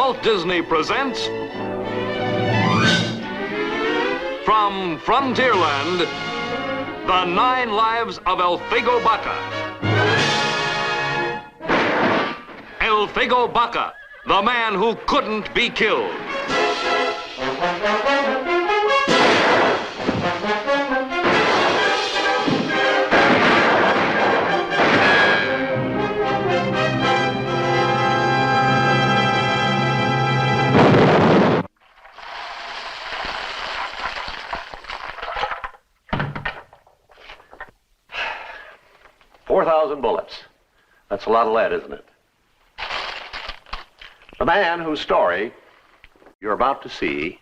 Walt Disney presents from Frontierland, The 9 Lives of Elfego Baca. Elfego Baca, the man who couldn't be killed. $4,000 That's a lot of lead, isn't it? The man whose story you're about to see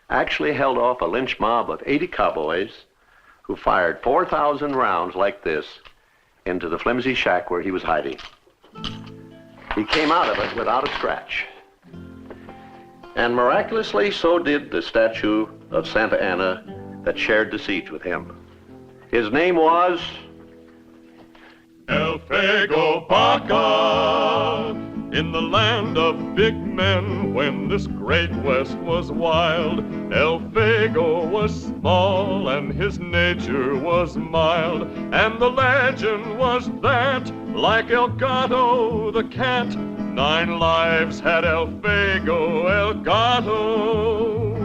actually held off a lynch mob of 80 cowboys who fired 4,000 rounds like this into the flimsy shack where he was hiding. He came out of it without a scratch. And miraculously, so did the statue of Santa Anna that shared the siege with him. His name was Elfego Baca, in the land of big men, when this great west was wild, Elfego was small and his nature was mild, and the legend was that, like El Gato the cat, 9 lives had Elfego El Gato.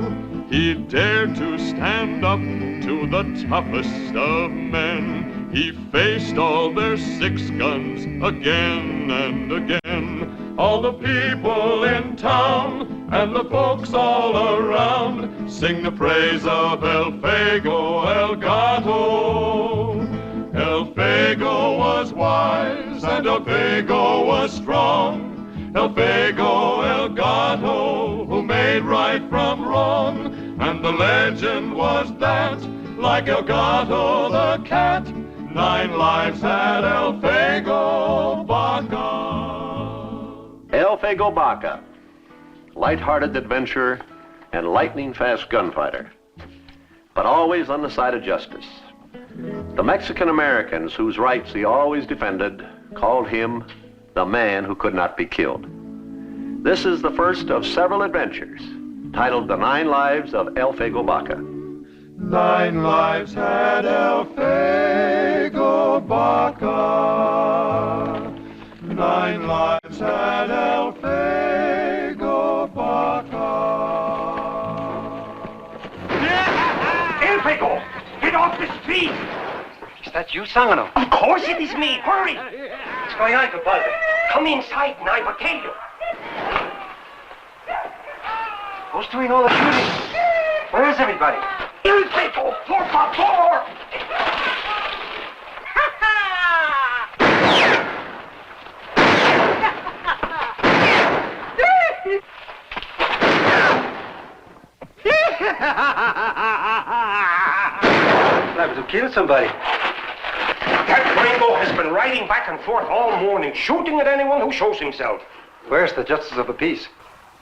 He dared to stand up to the toughest of men. He faced all their 6 guns again and again. All the people in town and the folks all around sing the praise of Elfego El Gato. Elfego was wise and Elfego was strong. Elfego El Gato, who made right from wrong. And the legend was that, like El Gato the cat, 9 lives had Elfego Baca. Elfego Baca, light-hearted adventurer and lightning-fast gunfighter, but always on the side of justice. The Mexican Americans, whose rights he always defended, called him the man who could not be killed. This is the first of several adventures titled The 9 Lives of Elfego Baca. 9 lives had Elfego Baca. 9 lives had Elfego Baca. Elfego, get off the street! Is that you, Sangano? Of course it is me. Hurry! What's going on, compadre? Come inside and I will tell you. Who's doing all the shooting? Where is everybody? Elfego, por favor! Liable to kill somebody. That gringo has been riding back and forth all morning, shooting at anyone who shows himself. Where's the Justice of the Peace?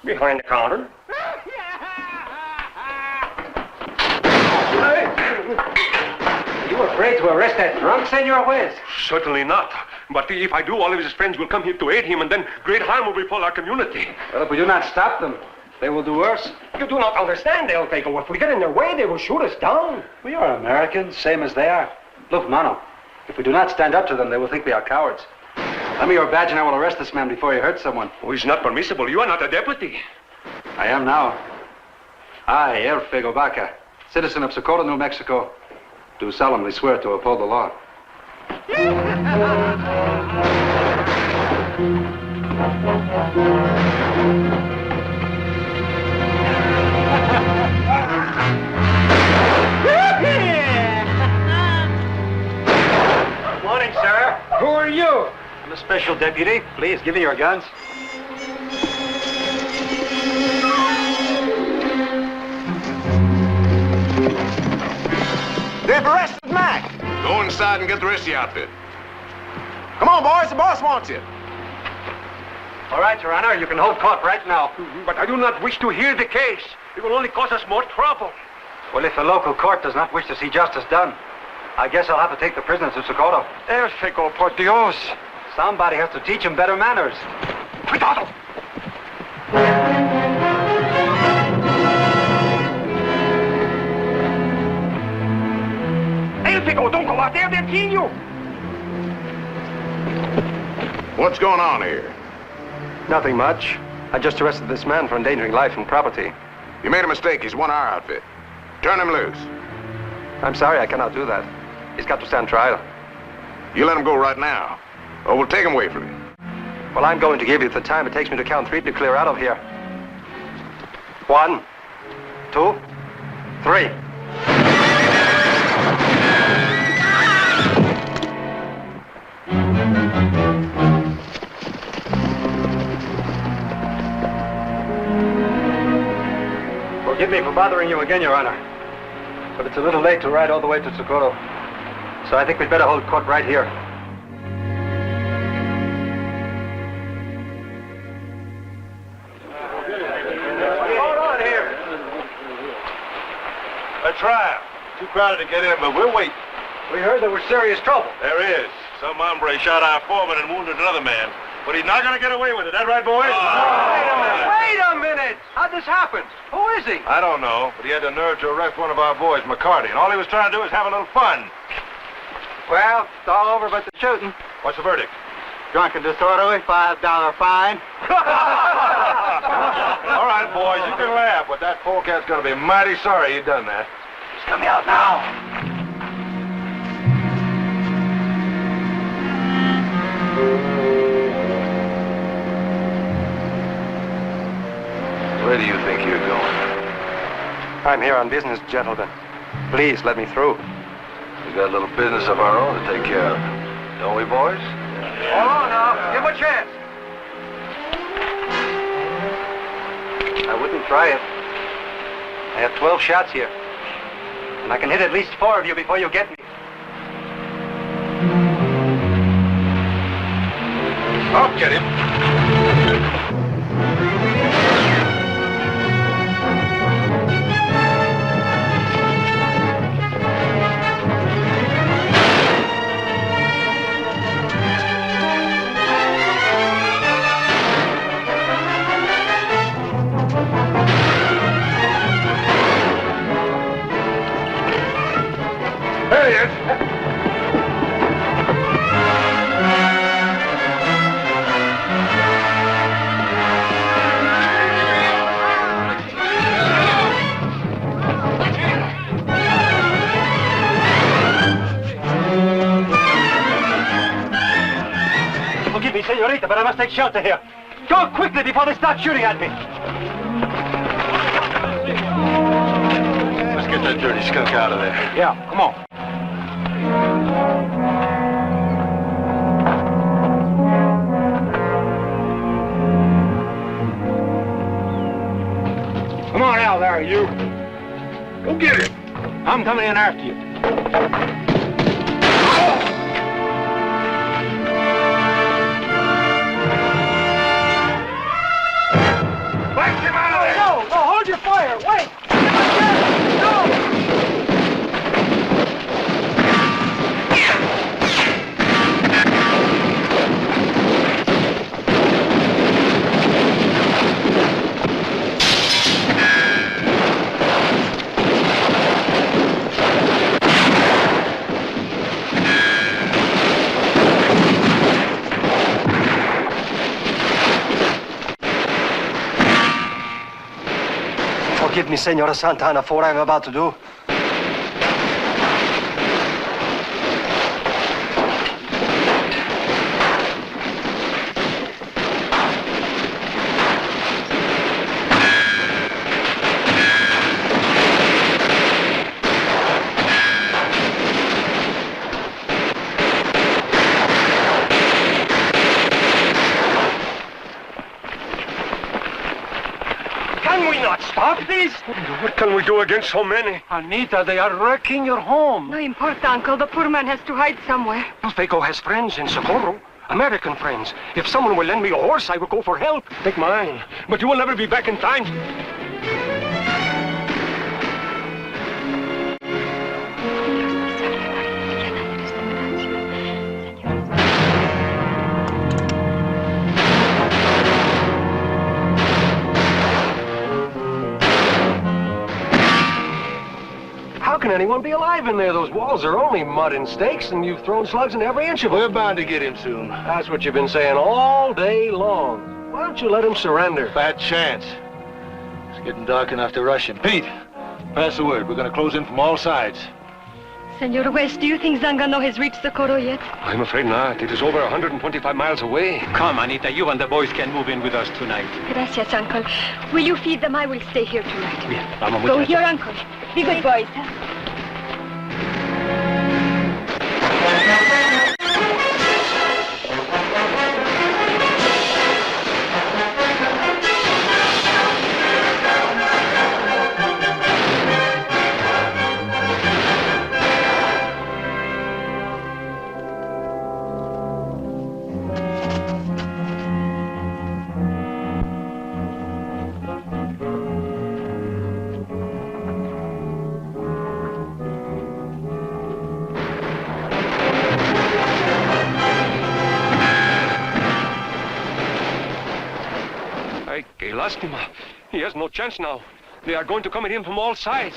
Behind the counter. Are you afraid to arrest that drunk, Senor Juez? Certainly not. But if I do, all of his friends will come here to aid him, and then great harm will befall our community. Well, if we do not stop them, they will do worse. You do not understand, Elfego. If we get in their way, they will shoot us down. We are Americans, same as they are. Look, Mano, if we do not stand up to them, they will think we are cowards. Lend me your badge and I will arrest this man before he hurts someone. Oh, it's not permissible. You are not a deputy. I am now. I, Elfego Baca, citizen of Socorro, New Mexico, do solemnly swear to uphold the law. Good morning, sir. Who are you? I'm a special deputy. Please, give me your guns. They've arrested Mac. Go inside and get the rest of the outfit. Come on, boys. The boss wants you. All right, Your Honor, you can hold court right now. But I do not wish to hear the case. It will only cause us more trouble. Well, if the local court does not wish to see justice done, I guess I'll have to take the prisoner to Socorro. Elfego, por Dios. Somebody has to teach him better manners. Cuidado! kill you. What's going on here? Nothing much. I just arrested this man for endangering life and property. You made a mistake. He's one of our outfit. Turn him loose. I'm sorry, I cannot do that. He's got to stand trial. You let him go right now, or we'll take him away from you. Well, I'm going to give you the time it takes me to count 3 to clear out of here. 1, 2, 3. Forgive me for bothering you again, Your Honor. But it's a little late to ride all the way to Socorro. So I think we'd better hold court right here. Hold on here. A trial. Too crowded to get in, but we'll wait. We heard there was serious trouble. There is. Some hombre shot our foreman and wounded another man. But he's not going to get away with it. That right, boys? Wait a minute! How'd this happen? Who is he? I don't know, but he had the nerve to arrest one of our boys, McCarty, and all he was trying to do was have a little fun. Well, it's all over but the shooting. What's the verdict? Drunken disorderly, $5 fine. All right, boys, you can laugh, but that polecat's going to be mighty sorry he done that. He's coming out now. Where do you think you're going? I'm here on business, gentlemen. Please, let me through. We got a little business of our own to take care of. Don't we, boys? Hold on now. Give him a chance. I wouldn't try it. I have 12 shots here. And I can hit at least 4 of you before you get me. I'll get him. There he is. Forgive me, senorita, but I must take shelter here. Go quickly before they start shooting at me. Let's get that dirty skunk out of there. Yeah, come on. Come on out there, you. Go get him. I'm coming in after you. Blast him out of there. No, hold your fire. Wait. Forgive me, Senora Santana, for what I'm about to do. Can we not stop this? What can we do against so many? Anita, they are wrecking your home. No importa, Uncle. The poor man has to hide somewhere. Elfego has friends in Socorro. American friends. If someone will lend me a horse, I will go for help. Take mine. But you will never be back in time. How How can anyone be alive in there? Those walls are only mud and stakes, and you've thrown slugs in every inch of them. We're bound to get him soon. That's what you've been saying all day long. Why don't you let him surrender? Bad chance. It's getting dark enough to rush him. Pete, pass the word. We're going to close in from all sides. Senor West, do you think Zangano has reached the Coro yet? I'm afraid not. It is over 125 miles away. Come, Anita, you and the boys can move in with us tonight. Gracias, Uncle. Will you feed them? I will stay here tonight. Bien, vamos, Go muchachos. with your uncle. Be good boys, huh? Ay, qué lástima. He has no chance now. They are going to come at him from all sides.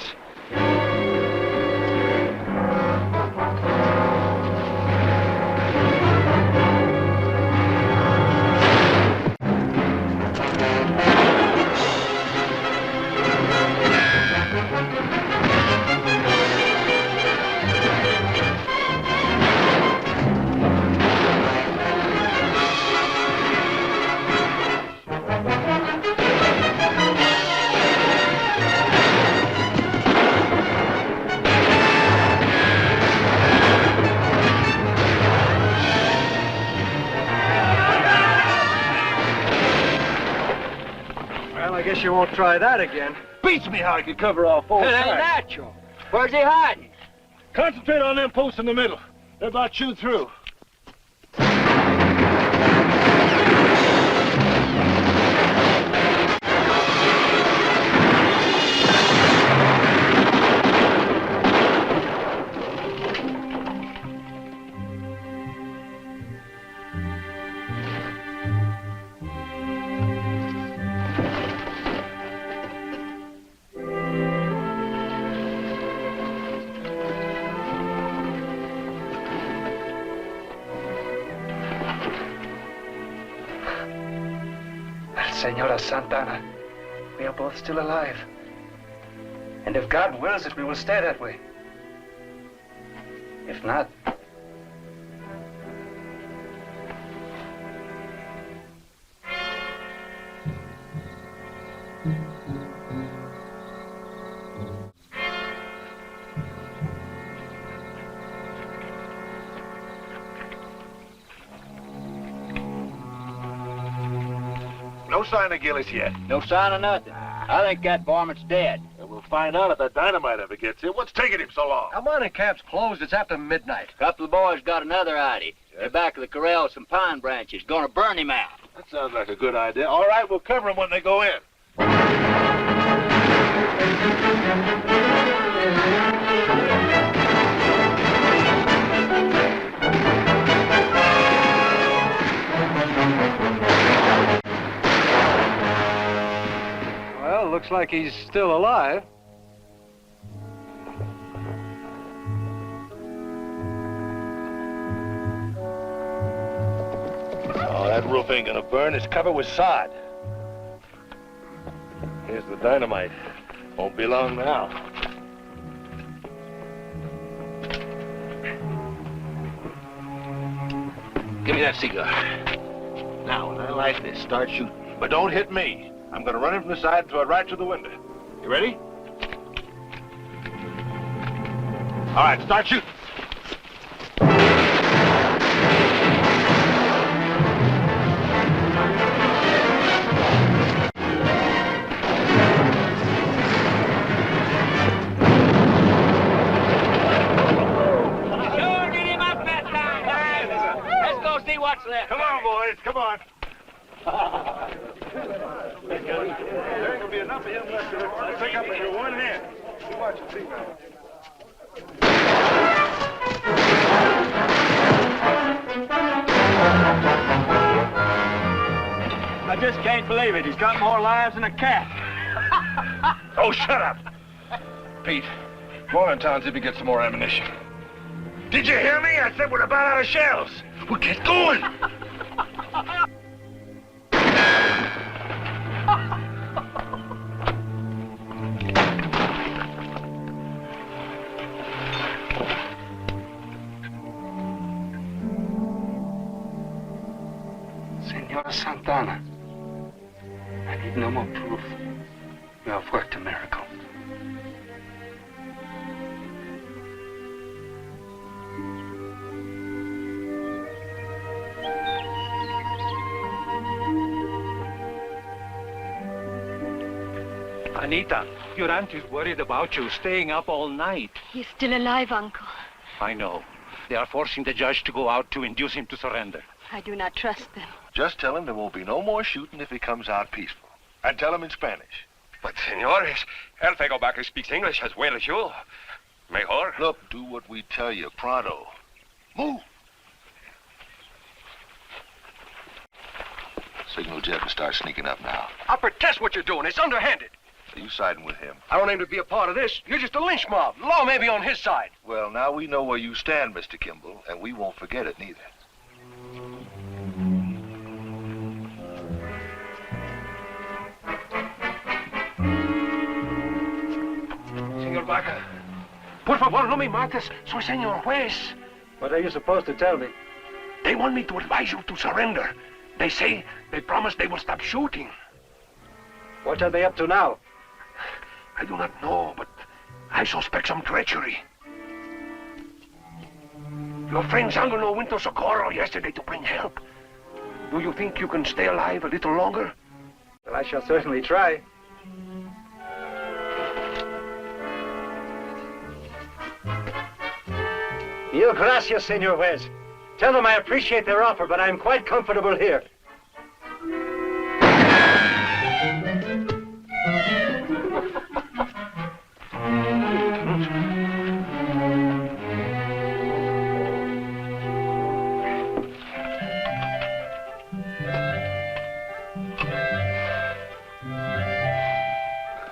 Well, I guess you won't try that again. Beats me how he could cover all four It ain't sides. natural. Where's he hiding? Concentrate on them posts in the middle. They're about chewed through. Senora Santana, we are both still alive. And if God wills it, we will stay that way. If not... No sign of Gillis yet. No sign of nothing. I think that varmint's dead. And we'll find out if that dynamite ever gets here. What's taking him so long? Come on, camp's closed. It's after midnight. A couple of boys got another idea. They're back of the corral with some pine branches. Gonna burn him out. That sounds like a good idea. All right, we'll cover him when they go in. Well, looks like he's still alive. Oh, that roof ain't gonna burn. It's covered with sod. Here's the dynamite. Won't be long now. Give me that cigar. Now, when I light this, start shooting. But don't hit me. I'm gonna run in from the side and throw it right through the window. You ready? All right, start shooting. Sure, get him up that time. Let's go see what's left. Come on, boys, come on. There ain't gonna be enough of him left to pick up with your one hand. You watch and see now. I just can't believe it. He's got more lives than a cat. Oh, shut up. Pete, Go on in town, see if we get some more ammunition. Did you hear me? I said we're about out of shells. Well, get going. Senora Santana, I need no more proof. You have worked a miracle. Anita, your aunt is worried about you staying up all night. He's still alive, Uncle. I know. They are forcing the judge to go out to induce him to surrender. I do not trust them. Just tell him there won't be no more shooting if he comes out peaceful. And tell him in Spanish. But, senores, Elfego Baca speaks English as well as you. Mejor. Look, do what we tell you, pronto. Move. Signal Jeff and start sneaking up now. I protest what you're doing. It's underhanded. Are you siding with him? I don't aim to be a part of this. You're just a lynch mob. The law may be on his side. Well, now we know where you stand, Mr. Kimball, and we won't forget it neither. Senor Baca. Por favor, no me mates. Soy señor juez. What are you supposed to tell me? They want me to advise you to surrender. They promise they will stop shooting. What are they up to now? I do not know, but I suspect some treachery. Your friend Zangano went to Socorro yesterday to bring help. Do you think you can stay alive a little longer? Well, I shall certainly try. Mil gracias, Senor Juez. Tell them I appreciate their offer, but I'm quite comfortable here.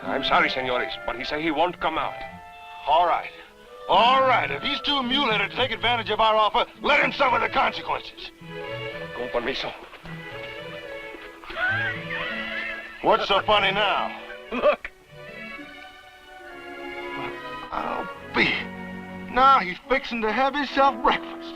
I'm sorry, senores, but he say he won't come out. All right. All right. If he's too mule-headed to take advantage of our offer, let him suffer the consequences. Con permiso. What's so funny now? Look. I'll be. Now he's fixing to have himself breakfast.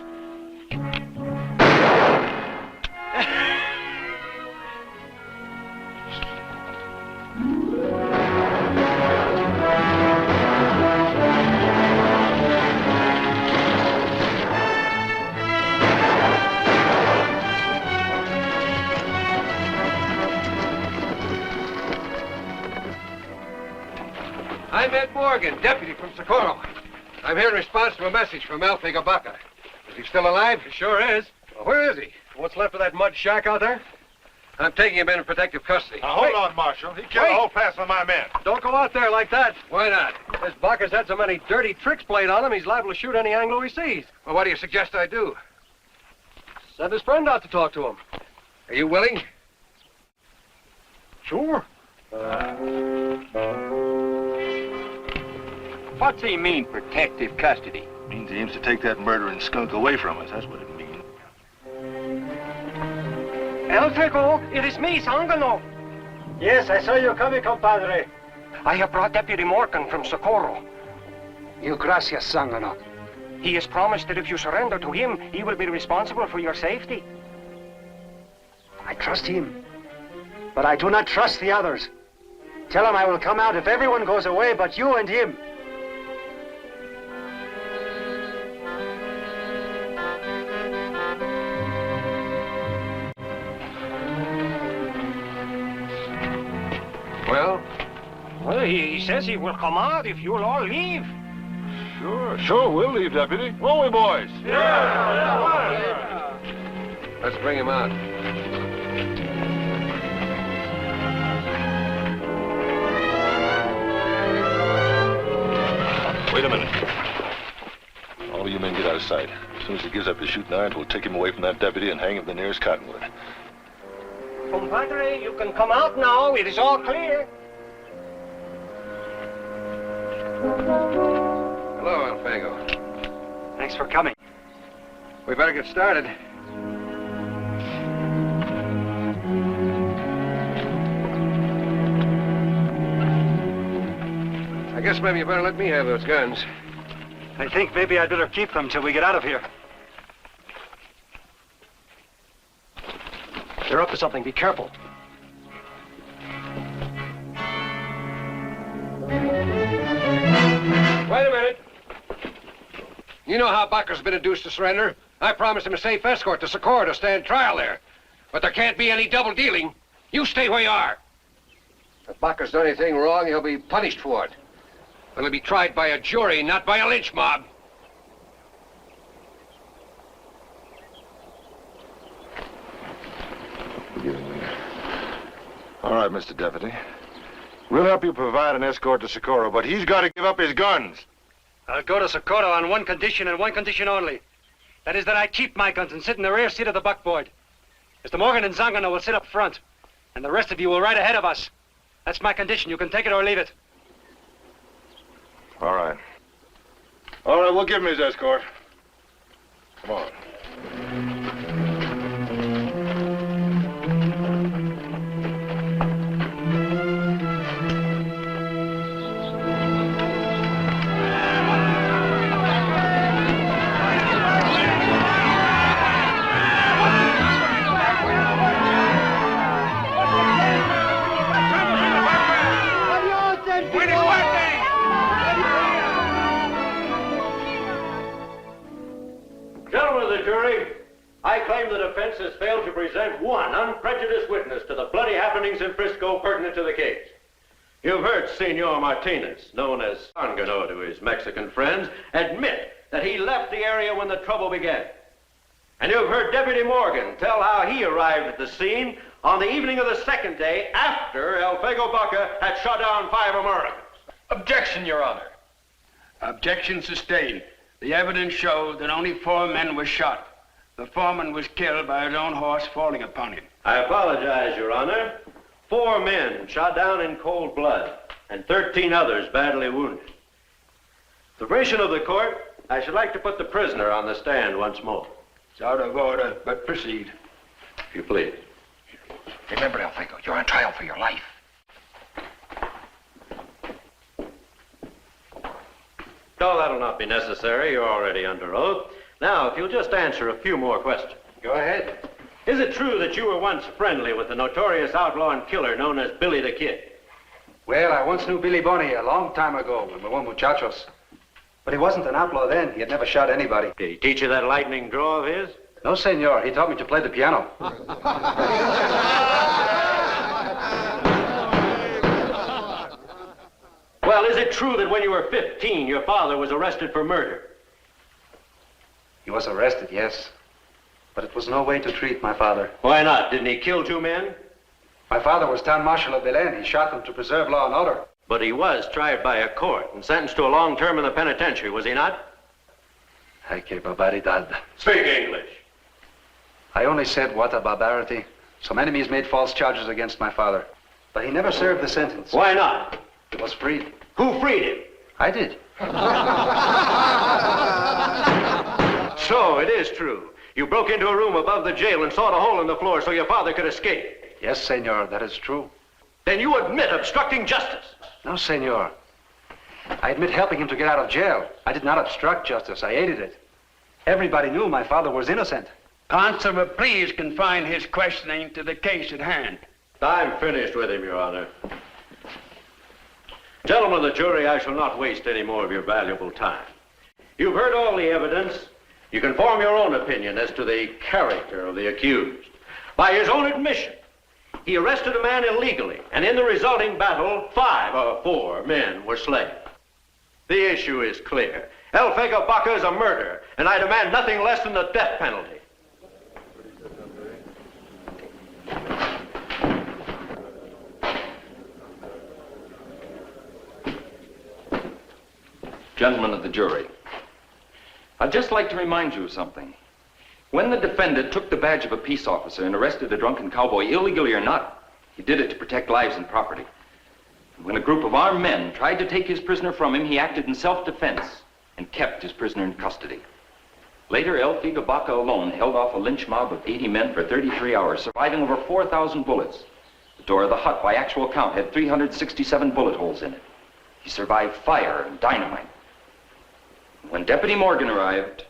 I'm Ed Morgan, deputy from Socorro. I'm here in response to a message from Elfego Baca. Is he still alive? He sure is. Well, where is he? What's left of that mud shack out there? I'm taking him in protective custody. Now, hold on, Marshal. He killed a whole pass of my men. Don't go out there like that. Why not? This Baca's had so many dirty tricks played on him, he's liable to shoot any Anglo he sees. Well, what do you suggest I do? Send his friend out to talk to him. Are you willing? Sure. What's he mean, protective custody? Means he aims to take that murdering skunk away from us. That's what it means. Elfego, it is me, Zangano. Yes, I saw you coming, compadre. I have brought Deputy Morgan from Socorro. Mil gracias, Sangano. He has promised that if you surrender to him, he will be responsible for your safety. I trust him, but I do not trust the others. Tell him I will come out if everyone goes away but you and him. Well, he says he will come out if you'll all leave. Sure, we'll leave, Deputy. Won't we, boys? Yeah. Let's bring him out. Wait a minute. All of you men get out of sight. As soon as he gives up his shooting irons, we'll take him away from that deputy and hang him the nearest cottonwood. Compadre, you can come out now. It is all clear. Elfego. Thanks for coming. We better get started. I guess maybe you better let me have those guns. I think maybe I'd better keep them till we get out of here. They're up to something. Be careful. Wait a minute. You know how Baca's been induced to surrender? I promised him a safe escort to Socorro to stand trial there. But there can't be any double dealing. You stay where you are. If Baca's done anything wrong, he'll be punished for it. But he'll be tried by a jury, not by a lynch mob. All right, Mr. Deputy. We'll help you provide an escort to Socorro, but he's got to give up his guns. I'll go to Socorro on one condition and one condition only. That is that I keep my guns and sit in the rear seat of the buckboard. Mr. Morgan and Zangano will sit up front, and the rest of you will ride ahead of us. That's my condition. You can take it or leave it. All right. All right, we'll give him his escort. Come on. Gentlemen of the jury, I claim the defense has failed to present one unprejudiced witness to the bloody happenings in Frisco pertinent to the case. You've heard Senor Martinez, known as Sangano to his Mexican friends, admit that he left the area when the trouble began. And you've heard Deputy Morgan tell how he arrived at the scene on the evening of the second day after Elfego Baca had shot down 5 Americans. Objection, Your Honor. Objection sustained. The evidence showed that only 4 men were shot. The foreman was killed by his own horse falling upon him. I apologize, Your Honor. 4 men shot down in cold blood, and 13 others badly wounded. With the permission of the court, I should like to put the prisoner on the stand once more. It's out of order, but proceed. If you please. Remember, Elfego, you're on trial for your life. No, that'll not be necessary. You're already under oath. Now, if you'll just answer a few more questions. Go ahead. Is it true that you were once friendly with the notorious outlaw and killer known as Billy the Kid? Well, I once knew Billy Bonnie a long time ago when we were muchachos. But he wasn't an outlaw then. He had never shot anybody. Did he teach you that lightning draw of his? No, senor. He taught me to play the piano. Well, is it true that when you were 15, your father was arrested for murder? He was arrested, yes. But it was no way to treat my father. Why not? Didn't he kill 2 men? My father was town marshal of Belen. He shot them to preserve law and order. But he was tried by a court and sentenced to a long term in the penitentiary, was he not? Ay, que barbaridad. Speak English. I only said what a barbarity. Some enemies made false charges against my father. But he never served the sentence. Why not? He was freed. Who freed him? I did. So, it is true. You broke into a room above the jail and sawed a hole in the floor so your father could escape. Yes, senor, that is true. Then you admit obstructing justice. No, senor. I admit helping him to get out of jail. I did not obstruct justice. I aided it. Everybody knew my father was innocent. Constable, please confine his questioning to the case at hand. I'm finished with him, Your Honor. Gentlemen of the jury, I shall not waste any more of your valuable time. You've heard all the evidence. You can form your own opinion as to the character of the accused. By his own admission, he arrested a man illegally, and in the resulting battle, 4 men were slain. The issue is clear. Elfego Baca is a murderer, and I demand nothing less than the death penalty. Gentlemen of the jury, I'd just like to remind you of something. When the defendant took the badge of a peace officer and arrested a drunken cowboy, illegally or not, he did it to protect lives and property. And when a group of armed men tried to take his prisoner from him, he acted in self-defense. and kept his prisoner in custody. Later, Elfego Baca alone held off a lynch mob of 80 men for 33 hours, surviving over 4,000 bullets. The door of the hut, by actual count, had 367 bullet holes in it. He survived fire and dynamite. When Deputy Morgan arrived,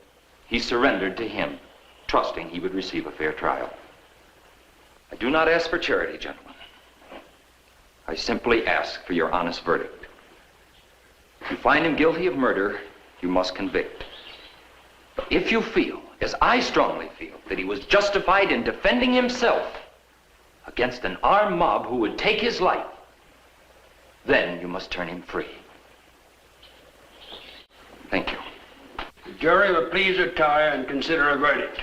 he surrendered to him, trusting he would receive a fair trial. I do not ask for charity, gentlemen. I simply ask for your honest verdict. If you find him guilty of murder, you must convict. But if you feel, as I strongly feel, that he was justified in defending himself against an armed mob who would take his life, then you must turn him free. Thank you. The jury will please retire and consider a verdict.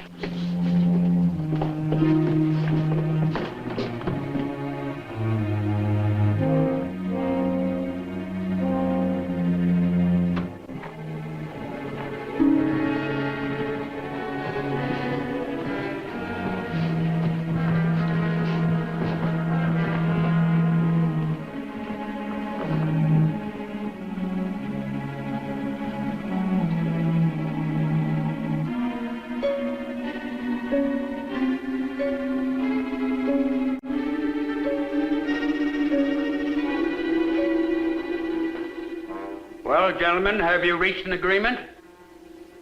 Well, gentlemen, have you reached an agreement?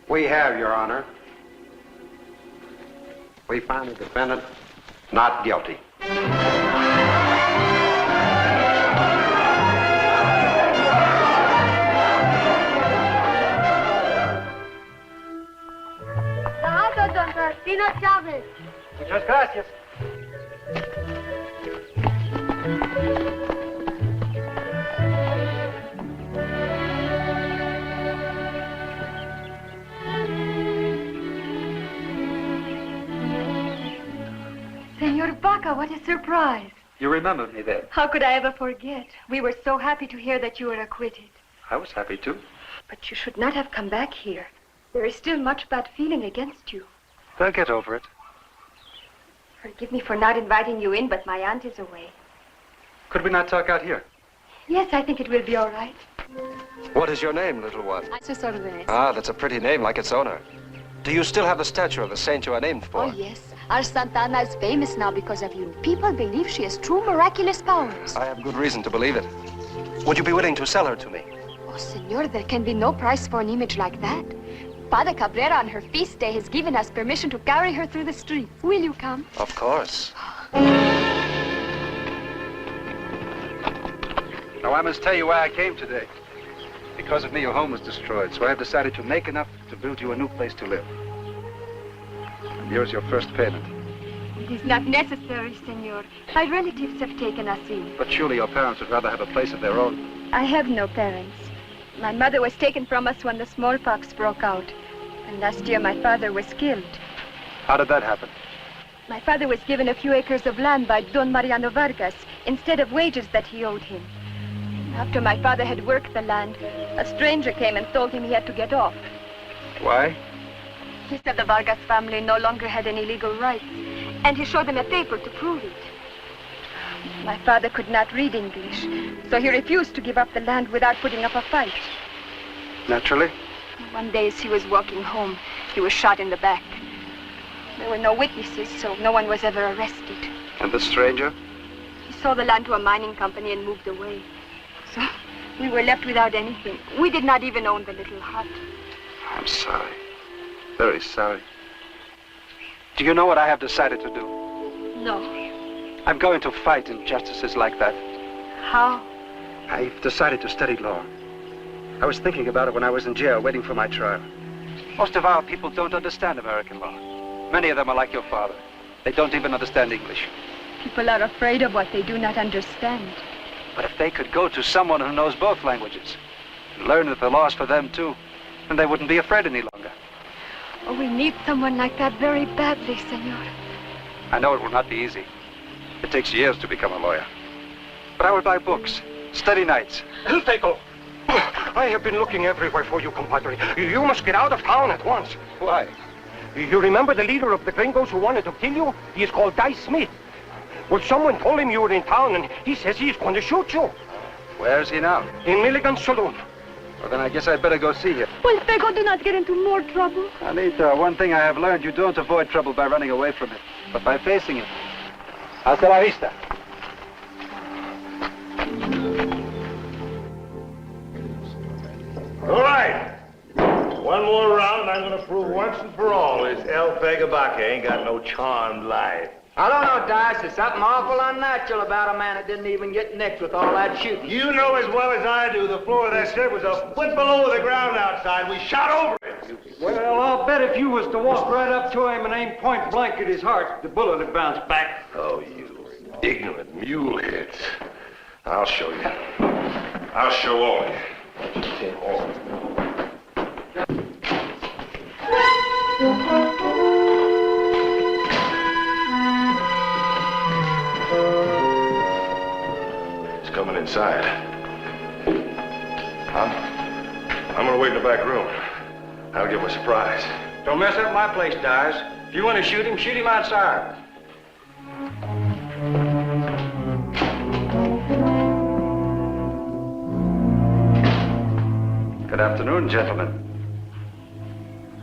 We have, Your Honor. We find the defendant not guilty. Don Faustino Chavez. Muchas gracias. Senor Baca, what a surprise. You remembered me then. How could I ever forget? We were so happy to hear that you were acquitted. I was happy too. But you should not have come back here. There is still much bad feeling against you. They'll get over it. Forgive me for not inviting you in, but my aunt is away. Could we not talk out here? Yes, I think it will be all right. What is your name, little one? Sus órdenes. Ah, that's a pretty name, like its owner. Do you still have the statue of the saint you are named for? Oh, yes. Our Santa Ana is famous now because of you. People believe she has true miraculous powers. I have good reason to believe it. Would you be willing to sell her to me? Oh, senor, there can be no price for an image like that. Padre Cabrera on her feast day has given us permission to carry her through the streets. Will you come? Of course. Now, I must tell you why I came today. Because of me, your home was destroyed, so I have decided to make enough to build you a new place to live. And here's your first payment. It is not necessary, senor. My relatives have taken us in. But surely your parents would rather have a place of their own. I have no parents. My mother was taken from us when the smallpox broke out. And last year my father was killed. How did that happen? My father was given a few acres of land by Don Mariano Vargas instead of wages that he owed him. After my father had worked the land, a stranger came and told him he had to get off. Why? He said the Vargas family no longer had any legal rights, and he showed them a paper to prove it. My father could not read English, so he refused to give up the land without putting up a fight. Naturally. One day as he was walking home, he was shot in the back. There were no witnesses, so no one was ever arrested. And the stranger? He sold the land to a mining company and moved away. So we were left without anything. We did not even own the little hut. I'm sorry. Very sorry. Do you know what I have decided to do? No. I'm going to fight injustices like that. How? I've decided to study law. I was thinking about it when I was in jail waiting for my trial. Most of our people don't understand American law. Many of them are like your father. They don't even understand English. People are afraid of what they do not understand. But if they could go to someone who knows both languages and learn that the law's for them too, then they wouldn't be afraid any longer. Oh, we need someone like that very badly, senor. I know it will not be easy. It takes years to become a lawyer. But I will buy books, study nights. Elfego! I have been looking everywhere for you, compadre. You must get out of town at once. Why? You remember the leader of the gringos who wanted to kill you? He is called Dice Smith. Well, someone told him you were in town, and he says he's going to shoot you. Where is he now? In Milligan's saloon. Well, then I guess I'd better go see you. Well, Fego, do not get into more trouble. Anita, one thing I have learned, you don't avoid trouble by running away from it, but by facing it. Hasta la vista. All right. One more round, and I'm going to prove once and for all this Elfego Baca ain't got no charmed life. I don't know, Dice. There's something awful unnatural about a man that didn't even get nicked with all that shooting. You know as well as I do the floor of that step was a foot below the ground outside. We shot over it. Well, I'll bet if you was to walk right up to him and aim point blank at his heart, the bullet would bounce back. Oh, you ignorant mule heads. I'll show you. I'll show all of you. All of you. He's coming inside. I'm gonna wait in the back room. I'll give him a surprise. Don't mess up my place, Dice. If you want to shoot him outside. Good afternoon, gentlemen.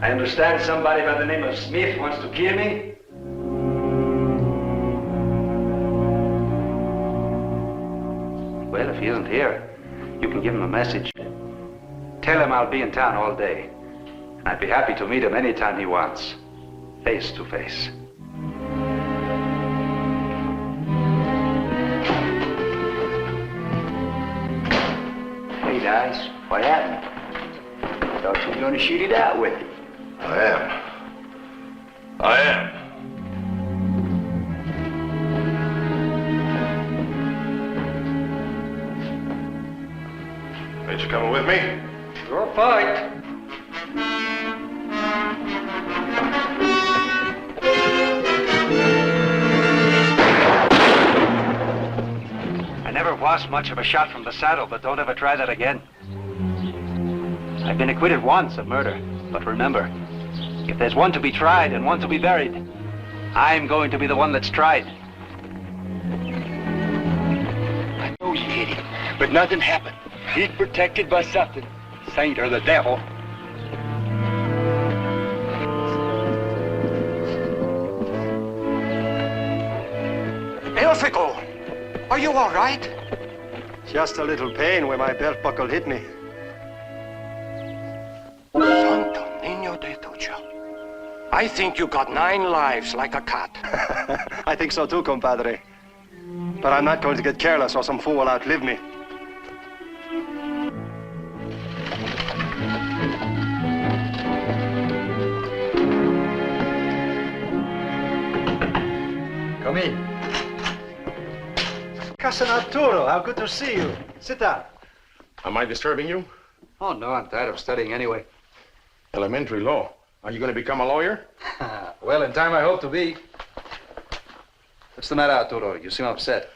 I understand somebody by the name of Smith wants to kill me. Well, if he isn't here, you can give him a message. Tell him I'll be in town all day. And I'd be happy to meet him anytime he wants, face to face. Hey, Dice, what happened? Thought you were going to shoot it out with him. I am. Ain't you coming with me? Your fight. I never was much of a shot from the saddle, but don't ever try that again. I've been acquitted once of murder, but remember, if there's one to be tried and one to be buried, I'm going to be the one that's tried. I know you hit him, but nothing happened. He's protected by something. Saint or the devil. Elfego, are you all right? Just a little pain where my belt buckle hit me. Santo Niño de Tucha. I think you got 9 lives like a cat. I think so too, compadre. But I'm not going to get careless or some fool will outlive me. Come in. Cousin Arturo, how good to see you. Sit down. Am I disturbing you? Oh, no, I'm tired of studying anyway. Elementary law. Are you going to become a lawyer? Well, in time I hope to be. What's the matter, Arturo? You seem upset.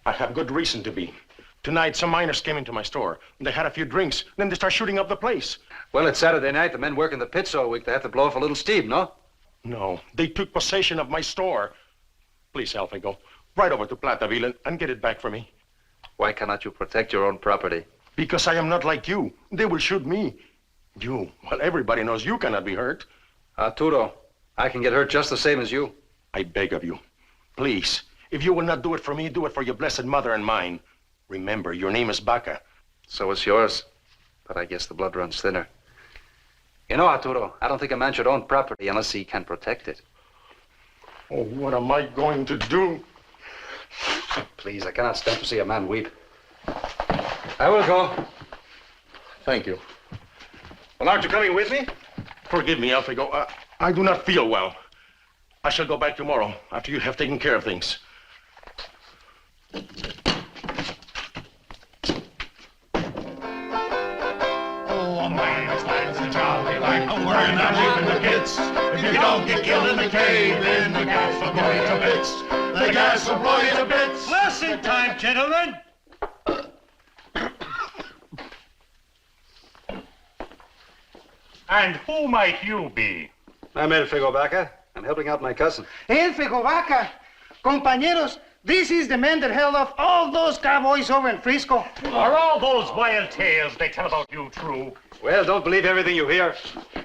I have good reason to be. Tonight, some miners came into my store. They had a few drinks. Then they start shooting up the place. Well, it's Saturday night. The men work in the pits all week. They have to blow off a little steam, no? No, they took possession of my store. Please, Elfego, ride over to Plataville and get it back for me. Why cannot you protect your own property? Because I am not like you. They will shoot me. You, well, everybody knows you cannot be hurt. Arturo, I can get hurt just the same as you. I beg of you, please, if you will not do it for me, do it for your blessed mother and mine. Remember, your name is Baca. So is yours, but I guess the blood runs thinner. You know, Arturo, I don't think a man should own property unless he can protect it. Oh, what am I going to do? Please, I cannot stand to see a man weep. I will go. Thank you. Well, aren't you coming with me? Forgive me, Elfego. I do not feel well. I shall go back tomorrow after you have taken care of things. Oh, man, it's a jolly life. We're not leaving the pits. If you don't get killed in the cave, then the gas will blow you to bits. The gas will blow you to bits. Lesson time, gentlemen. And who might you be? I'm Elfego Baca. I'm helping out my cousin. Elfego Baca. Compañeros, This is the man that held off all those cowboys over in Frisco. Are all those wild tales they tell about you true? Well, don't believe everything you hear.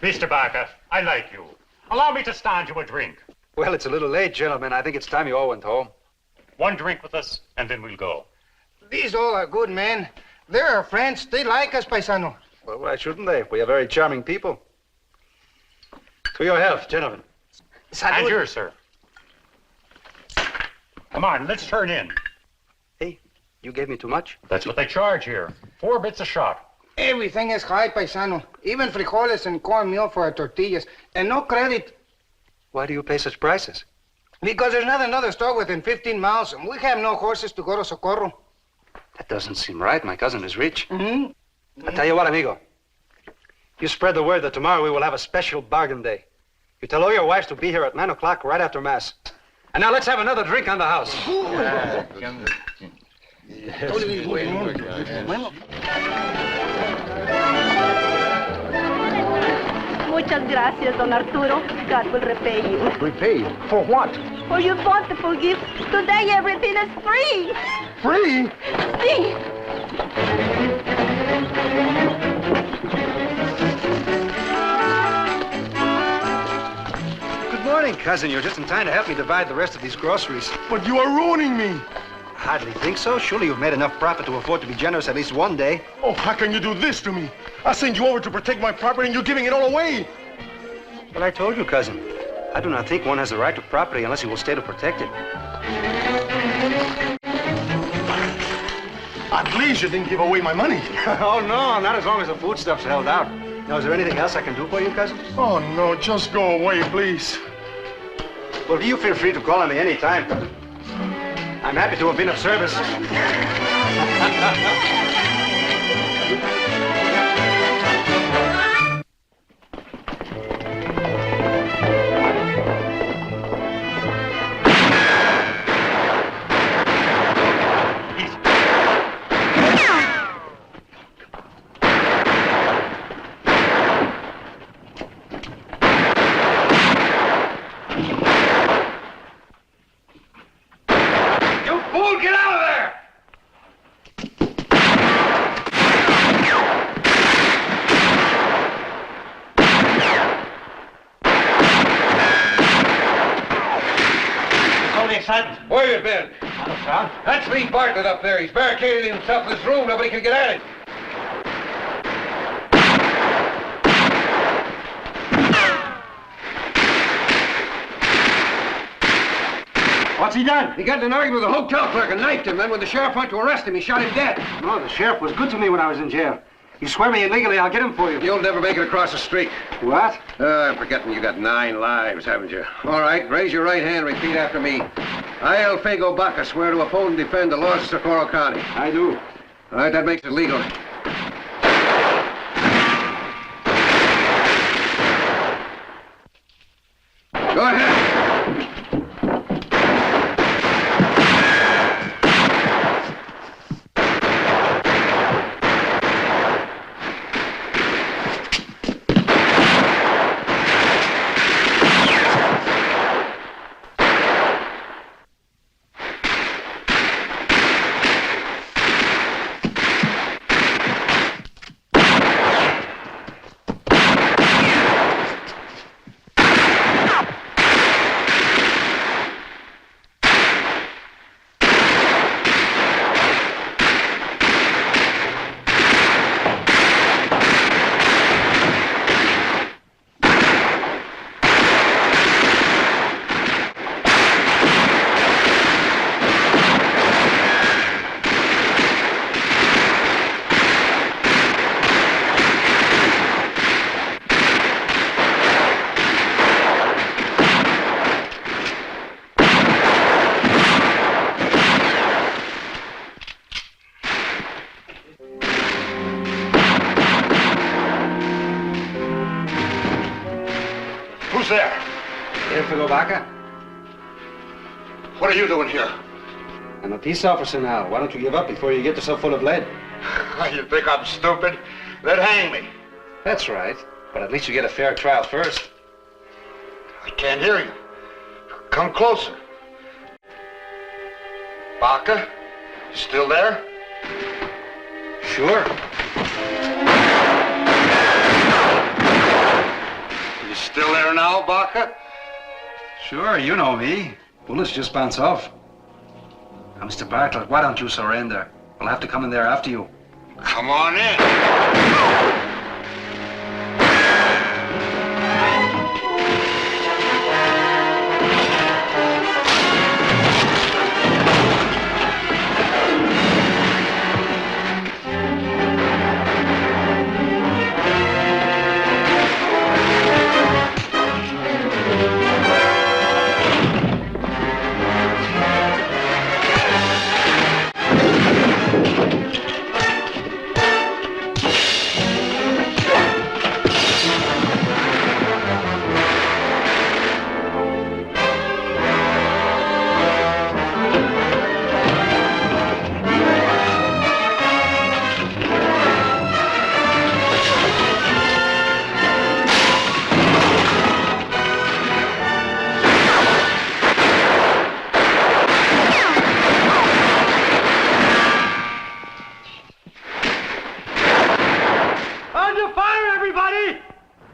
Mr. Baca, I like you. Allow me to stand you a drink. Well, it's a little late, gentlemen. I think it's time you all went home. One drink with us, and then we'll go. These all are good men. They're our friends. They like us, paisano. Well, why shouldn't they? We are very charming people. To your health, gentlemen. And yours, sir. Come on, let's turn in. Hey, you gave me too much? That's what they charge here. 4 bits a shot. Everything is high, paisano. Even frijoles and cornmeal for our tortillas. And no credit. Why do you pay such prices? Because there's not another store within 15 miles, and we have no horses to go to Socorro. That doesn't seem right. My cousin is rich. Mm-hmm. I'll tell you what, amigo. You spread the word that tomorrow we will have a special bargain day. You tell all your wives to be here at 9 o'clock right after Mass. And now let's have another drink on the house. Muchas gracias, Don Arturo. God will repay you. Repay? For what? For your bountiful gift. Today everything is free. Free? See. Good morning, cousin. You're just in time to help me divide the rest of these groceries. But you are ruining me. Hardly think so. Surely you've made enough profit to afford to be generous at least one day. Oh, how can you do this to me? I sent you over to protect my property and you're giving it all away. Well, I told you, cousin. I do not think one has the right to property unless he will stay to protect it. At least you didn't give away my money. Oh, no, not as long as the foodstuff's held out. Now, is there anything else I can do for you, cousin? Oh, no, just go away, please. Well, you feel free to call on me any time. I'm happy to have been of service. Where you been? That's Lee Bartlett up there. He's barricaded himself in his room. Nobody can get at him. What's he done? He got in an argument with a hotel clerk and knifed him. Then when the sheriff went to arrest him, he shot him dead. No, the sheriff was good to me when I was in jail. You swear me illegally, I'll get him for you. You'll never make it across the street. What? I'm forgetting you got 9 lives, haven't you? All right, raise your right hand, repeat after me. I, Elfego Baca, swear to uphold and defend the laws of Socorro County. I do. All right, that makes it legal. Go ahead. Who's there? Elfego Baca? What are you doing here? I'm a peace officer now. Why don't you give up before you get yourself full of lead? You think I'm stupid? Then hang me. That's right. But at least you get a fair trial first. I can't hear you. Come closer. Baca? Still there? Sure. You still there now, Baca? Sure, you know me. Bullets just bounce off. Now, Mr. Bartlett, why don't you surrender? We'll have to come in there after you. Come on in.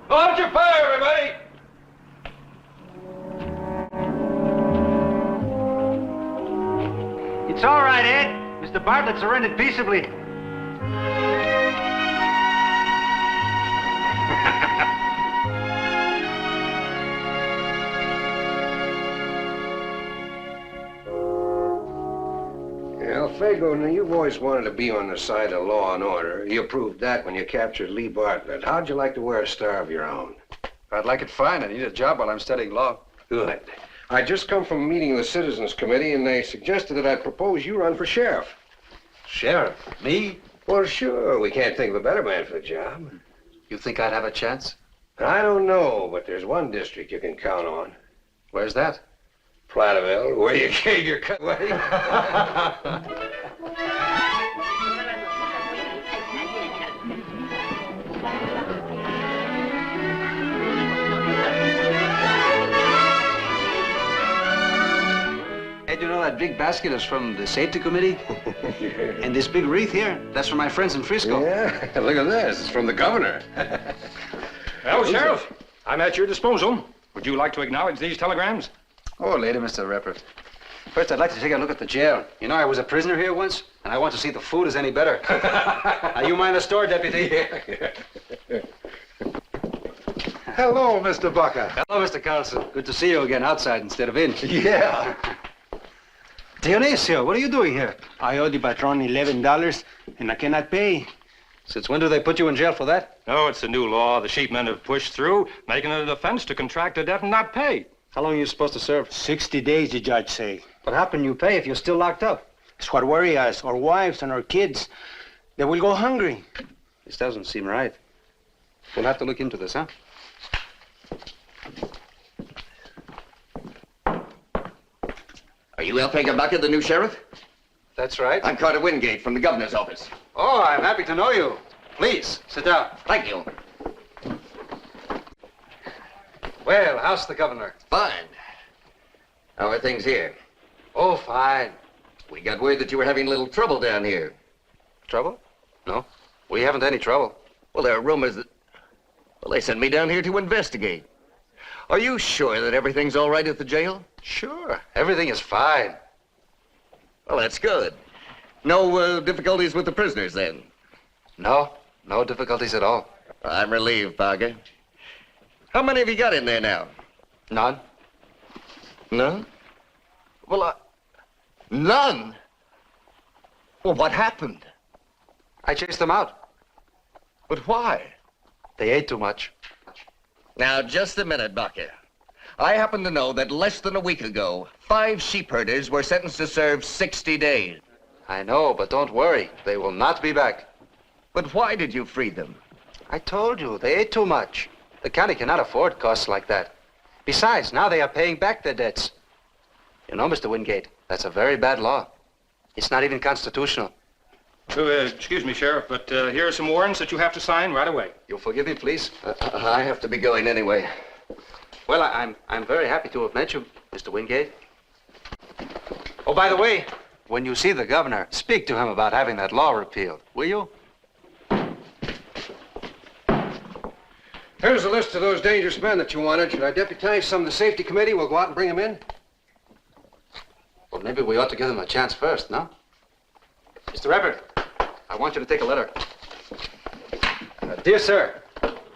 Hold your fire, everybody! It's all right, Ed. Mr. Bartlett surrendered peaceably. Elfego, now you've always wanted to be on the side of law and order. You proved that when you captured Lee Bartlett. How'd you like to wear a star of your own? I'd like it fine. I need a job while I'm studying law. Good. I just come from a meeting of the Citizens Committee, and they suggested that I propose you run for sheriff. Sheriff? Me? Well, sure. We can't think of a better man for the job. You think I'd have a chance? I don't know, but there's one district you can count on. Where's that? Platteville, where you gave your cut away. Ed, you know that big basket is from the safety committee? And this big wreath here, that's from my friends in Frisco. Yeah, look at this. It's from the governor. Well, Sheriff, I'm at your disposal. Would you like to acknowledge these telegrams? Oh, later, Mr. Repper. First, I'd like to take a look at the jail. You know, I was a prisoner here once, and I want to see if the food is any better. Now, you mind the store, Deputy? Yeah. Hello, Mr. Baca. Hello, Mr. Carlson. Good to see you again, outside instead of in. Yeah. Dionisio, what are you doing here? I owe the patron $11, and I cannot pay. Since when do they put you in jail for that? Oh, it's a new law the sheepmen have pushed through, making it an offense to contract a debt and not pay. How long are you supposed to serve? 60 days, the judge say. But how can you pay if you're still locked up? It's what worries us, our wives and our kids. They will go hungry. This doesn't seem right. We'll have to look into this, huh? Are you Elfego Baca, the new sheriff? That's right. I'm Carter Wingate from the governor's office. Oh, I'm happy to know you. Please, sit down. Thank you. Well, how's the governor? Fine. How are things here? Oh, fine. We got word that you were having a little trouble down here. Trouble? No, we haven't any trouble. Well, there are rumors that... Well, they sent me down here to investigate. Are you sure that everything's all right at the jail? Sure. Everything is fine. Well, that's good. No difficulties with the prisoners, then? No difficulties at all. I'm relieved, Baca. How many have you got in there now? None. None? Well, none? Well, what happened? I chased them out. But why? They ate too much. Now, just a minute, Baca. I happen to know that less than a week ago, 5 sheep herders were sentenced to serve 60 days. I know, but don't worry. They will not be back. But why did you free them? I told you, they ate too much. The county cannot afford costs like that. Besides, now they are paying back their debts. You know, Mr. Wingate, that's a very bad law. It's not even constitutional. Excuse me, Sheriff, but here are some warrants that you have to sign right away. You'll forgive me, please? I have to be going anyway. Well, I'm very happy to have met you, Mr. Wingate. Oh, by the way, When you see the governor, speak to him about having that law repealed, will you? Here's a list of those dangerous men that you wanted. Should I deputize some of the safety committee? We'll go out and bring them in. Well, maybe we ought to give them a chance first, no? Mr. Everett, I want you to take a letter. Dear sir.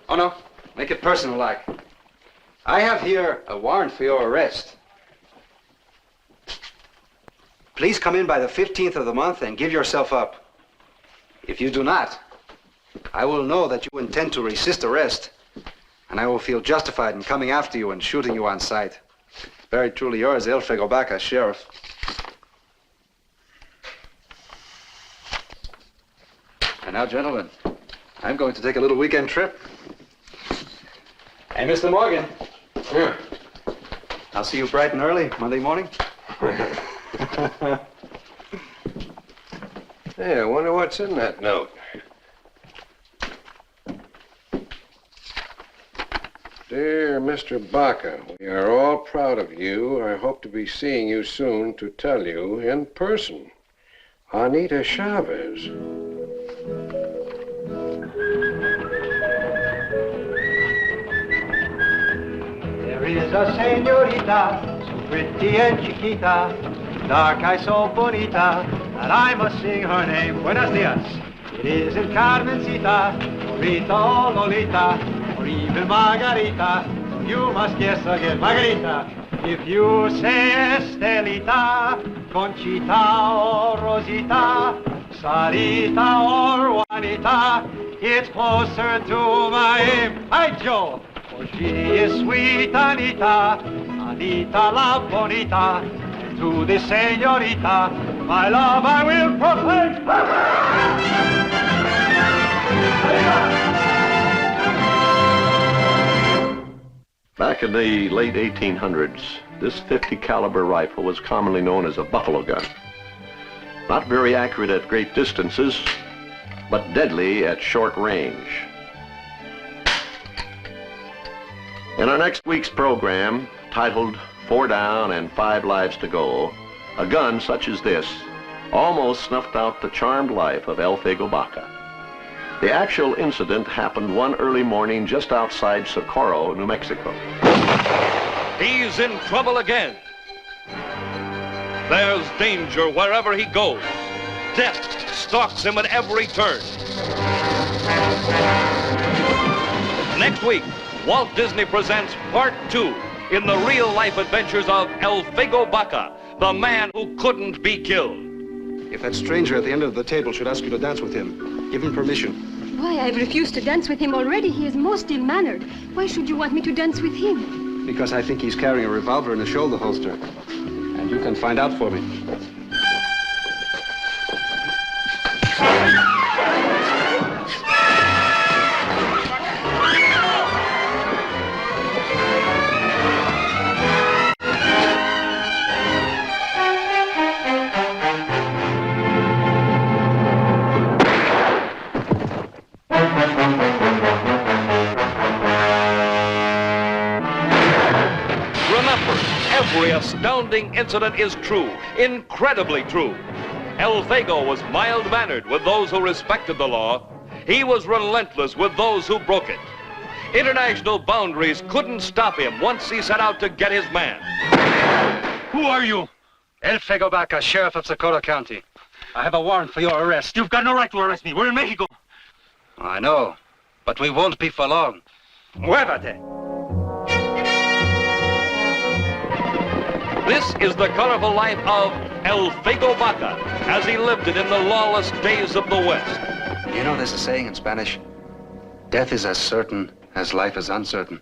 Oh, no. Make it personal-like. I have here a warrant for your arrest. Please come in by the 15th of the month and give yourself up. If you do not, I will know that you intend to resist arrest, and I will feel justified in coming after you and shooting you on sight. Very truly yours, Elfego Baca, Sheriff. And now, gentlemen, I'm going to take a little weekend trip. Hey, Mr. Morgan. Yeah. I'll see you bright and early Monday morning. Hey, I wonder what's in that note. Dear Mr. Baca, we are all proud of you. I hope to be seeing you soon to tell you in person. Anita Chavez. There is a señorita, so pretty and chiquita, dark eyes so bonita, that I must sing her name. Buenos dias. It isn't Carmencita, or Rita, or Lolita, or even Margarita. So you must guess again, Margarita. If you say Estelita, Conchita, or Rosita, Sarita, or Juanita, it's closer to my aim. Hi, Joe. For she is sweet Anita, Anita la Bonita, and to this señorita, my love I will proclaim. Back in the late 1800s, this .50 caliber rifle was commonly known as a buffalo gun. Not very accurate at great distances, but deadly at short range. In our next week's program, titled 4 Down and 5 Lives to Go, a gun such as this almost snuffed out the charmed life of Elfego Baca. The actual incident happened one early morning just outside Socorro, New Mexico. He's in trouble again. There's danger wherever he goes. Death stalks him at every turn. Next week, Walt Disney presents Part 2 in the real-life adventures of Elfego Baca, the man who couldn't be killed. If that stranger at the end of the table should ask you to dance with him, give him permission. Why, I've refused to dance with him already. He is most ill-mannered. Why should you want me to dance with him? Because I think he's carrying a revolver in a shoulder holster. And you can find out for me. Every astounding incident is true, incredibly true. Elfego was mild-mannered with those who respected the law. He was relentless with those who broke it. International boundaries couldn't stop him once he set out to get his man. Who are you? Elfego Baca, Sheriff of Socorro County. I have a warrant for your arrest. You've got no right to arrest me. We're in Mexico. I know, but we won't be for long. Muévate. This is the colorful life of Elfego Baca as he lived it in the lawless days of the West. You know there's a saying in Spanish, death is as certain as life is uncertain.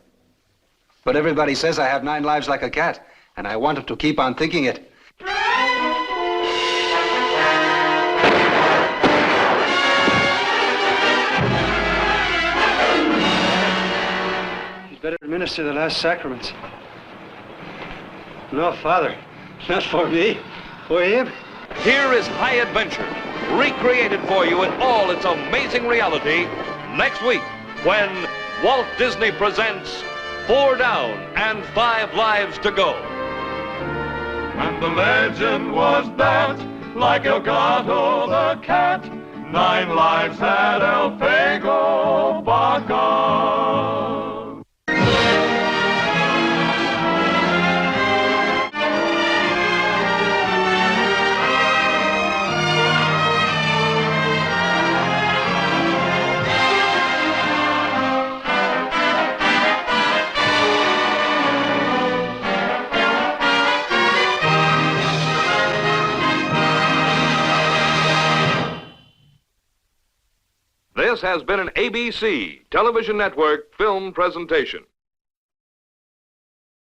But everybody says I have 9 lives like a cat, and I want them to keep on thinking it. You'd better administer the last sacraments. No, Father, not for me, for him. Here is high adventure, recreated for you in all its amazing reality next week when Walt Disney presents 4 Down and 5 Lives to Go. And the legend was that like El Gato the cat. 9 lives had Elfego Baca. This has been an ABC Television Network film presentation.